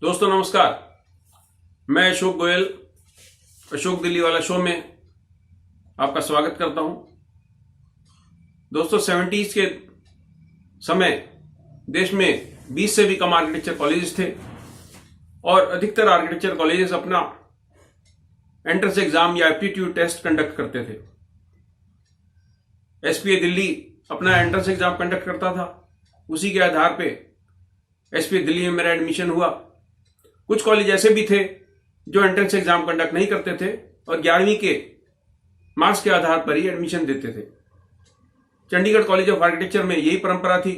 दोस्तों नमस्कार। मैं अशोक गोयल अशोक दिल्ली वाला शो में आपका स्वागत करता हूं। दोस्तों 70s के समय देश में 20 से भी कम आर्किटेक्चर कॉलेजेस थे और अधिकतर आर्किटेक्चर कॉलेजेस अपना एंट्रेंस एग्जाम या एप्टीट्यूड टेस्ट कंडक्ट करते थे। एसपीए दिल्ली अपना एंट्रेंस एग्जाम कंडक्ट करता था। उसी के आधार पे एसपीए दिल्ली में मेरा एडमिशन हुआ। कुछ कॉलेज ऐसे भी थे जो एंट्रेंस एग्जाम कंडक्ट नहीं करते थे और 11वीं के मार्क्स के आधार पर ही एडमिशन देते थे। चंडीगढ़ कॉलेज ऑफ आर्किटेक्चर में यही परंपरा थी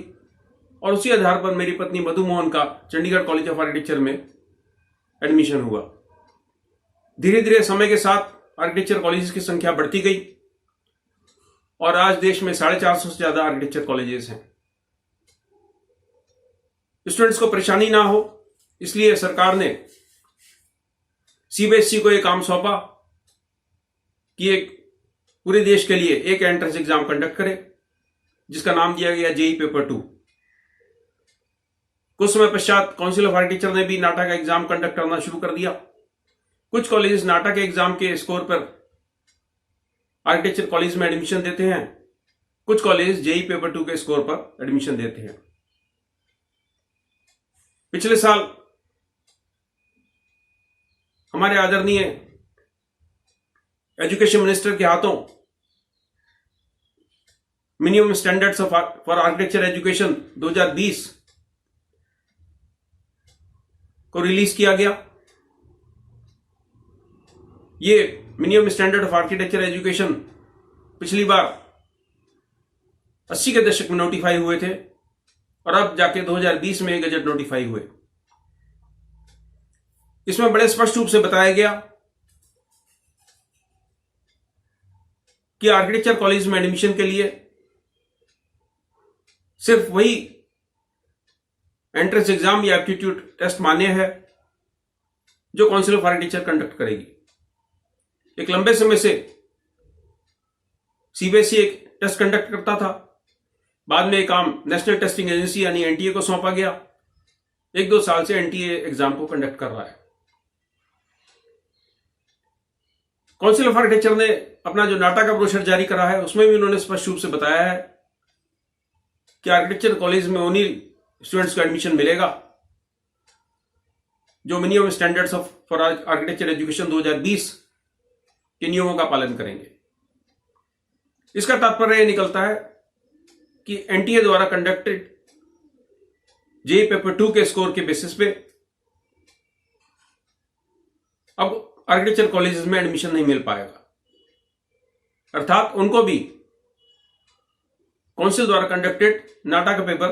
और उसी आधार पर मेरी पत्नी मधु मोहन का चंडीगढ़ कॉलेज ऑफ आर्किटेक्चर में एडमिशन हुआ। धीरे धीरे समय के साथ आर्किटेक्चर कॉलेजेस की संख्या बढ़ती गई और आज देश में 450 से ज्यादा आर्किटेक्चर कॉलेजेस हैं। स्टूडेंट्स को परेशानी ना हो इसलिए सरकार ने सीबीएसई को एक काम सौंपा कि एक पूरे देश के लिए एक एंट्रेंस एग्जाम कंडक्ट करे जिसका नाम दिया गया जेईई पेपर 2। कुछ समय पश्चात काउंसिल ऑफ आर्किटेक्चर ने भी नाटा का एग्जाम कंडक्ट करना शुरू कर दिया। कुछ कॉलेजेस नाटा के एग्जाम के स्कोर पर आर्किटेक्चर कॉलेज में एडमिशन देते हैं, कुछ कॉलेज जेईई पेपर 2 के स्कोर पर एडमिशन देते हैं। पिछले साल हमारे आदरणीय एजुकेशन मिनिस्टर के हाथों minimum standards for architecture education 2020 को रिलीज किया गया। ये minimum standard of architecture education पिछली बार 80 के दशक में नोटिफाई हुए थे और अब जाके 2020 में गजट नोटिफाई हुए। इसमें बड़े स्पष्ट रूप से बताया गया कि आर्किटेक्चर कॉलेज में एडमिशन के लिए सिर्फ वही एंट्रेंस एग्जाम या एप्टीट्यूड टेस्ट मान्य है जो काउंसिल ऑफ आर्किटेक्चर कंडक्ट करेगी। एक लंबे समय से सीबीएसई एक टेस्ट कंडक्ट करता था, बाद में एक काम नेशनल टेस्टिंग एजेंसी यानी एनटीए को सौंपा गया। 1-2 साल से एनटीए एग्जाम को कंडक्ट कर रहा है। काउंसिल ऑफ आर्किटेक्चर ने अपना जो नाटा का ब्रोशर जारी करा है उसमें भी उन्होंने स्पष्ट रूप से बताया है कि आर्किटेक्चर कॉलेज में उन्हीं स्टूडेंट्स को एडमिशन मिलेगा जो minimum standards for architecture education 2020 के नियमों का पालन करेंगे। इसका तात्पर्य यह निकलता है कि एनटीए द्वारा कंडक्टेड जेईई पेपर 2 के स्कोर के बेसिस पे अब आर्किटेक्चर कॉलेजेस में एडमिशन नहीं मिल पाएगा, अर्थात उनको भी काउंसिल द्वारा कंडक्टेड नाटा का पेपर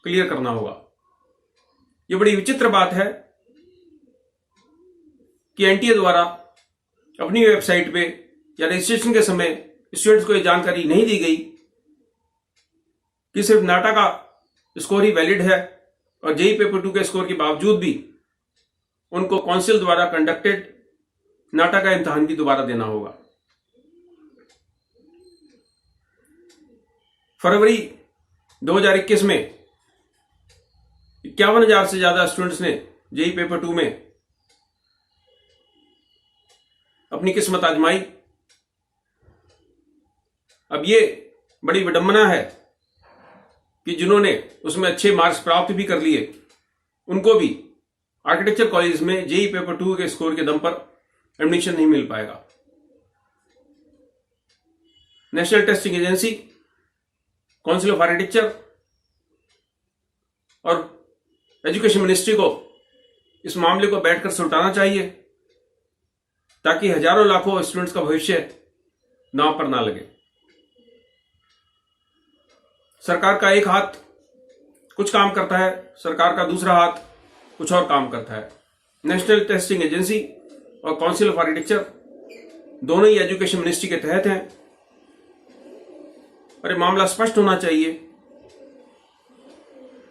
क्लियर करना होगा। यह बड़ी विचित्र बात है कि एनटीए द्वारा अपनी वेबसाइट पे या रजिस्ट्रेशन के समय स्टूडेंट्स को यह जानकारी नहीं दी गई कि सिर्फ नाटा का स्कोर ही वैलिड है और जेईई पेपर 2 के स्कोर के बावजूद भी उनको काउंसिल द्वारा कंडक्टेड नाटा का इम्तिहान भी दोबारा देना होगा। फरवरी 2021 में 51,000 से ज्यादा स्टूडेंट्स ने जेईई पेपर 2 में अपनी किस्मत आजमाई। अब ये बड़ी विडंबना है कि जिन्होंने उसमें अच्छे मार्क्स प्राप्त भी कर लिए उनको भी आर्किटेक्चर कॉलेज में जेईई पेपर 2 के स्कोर के दम पर एडमिशन नहीं मिल पाएगा। National testing agency, council of architecture और एजुकेशन मिनिस्ट्री को इस मामले को बैठकर सुलझाना चाहिए ताकि हजारों लाखों स्टूडेंट्स का भविष्य नाव पर ना लगे। सरकार का एक हाथ कुछ काम करता है, सरकार का दूसरा हाथ कुछ और काम करता है। नेशनल टेस्टिंग एजेंसी और काउंसिल ऑफ आर्किटेक्चर दोनों ही एजुकेशन मिनिस्ट्री के तहत हैं और ये मामला स्पष्ट होना चाहिए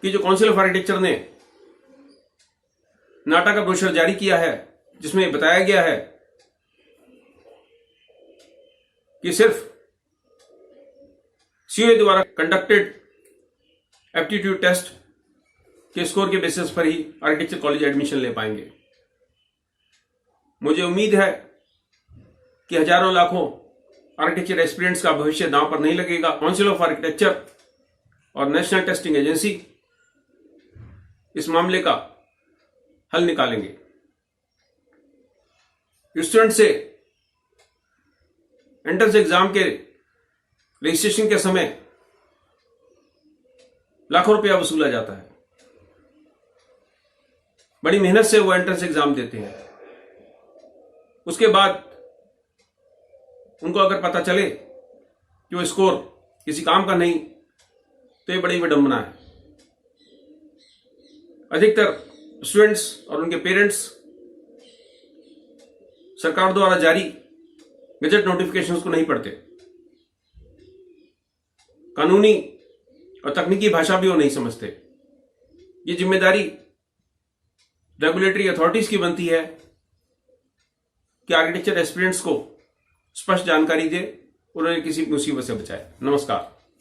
कि जो काउंसिल ऑफ आर्किटेक्चर ने नाटा का ब्रोशर जारी किया है जिसमें बताया गया है कि सिर्फ सीओए द्वारा कंडक्टेड एप्टीट्यूड टेस्ट के स्कोर के बेसिस पर ही आर्किटेक्चर कॉलेज एडमिशन ले पाएंगे। मुझे उम्मीद है कि हजारों लाखों आर्किटेक्चर एस्पिरेंट्स का भविष्य दांव पर नहीं लगेगा। काउंसिल ऑफ आर्किटेक्चर और नेशनल टेस्टिंग एजेंसी इस मामले का हल निकालेंगे। स्टूडेंट से एंट्रेंस एग्जाम के रजिस्ट्रेशन के समय लाखों रुपया वसूला जाता है। बड़ी मेहनत से वो एंट्रेंस एग्जाम देते हैं। उसके बाद उनको अगर पता चले कि वो स्कोर किसी काम का नहीं, तो ये बड़ी विडंबना है। अधिकतर स्टूडेंट्स और उनके पेरेंट्स सरकार द्वारा जारी गजट नोटिफिकेशंस को नहीं पढ़ते। कानूनी और तकनीकी भाषा भी वो नहीं समझते। ये जिम्मेदारी रेगुलेटरी अथॉरिटीज की बनती है कि आर्किटेक्चर एस्पिरेंट्स को स्पष्ट जानकारी दे, उन्हें किसी मुसीबत से बचाए। नमस्कार।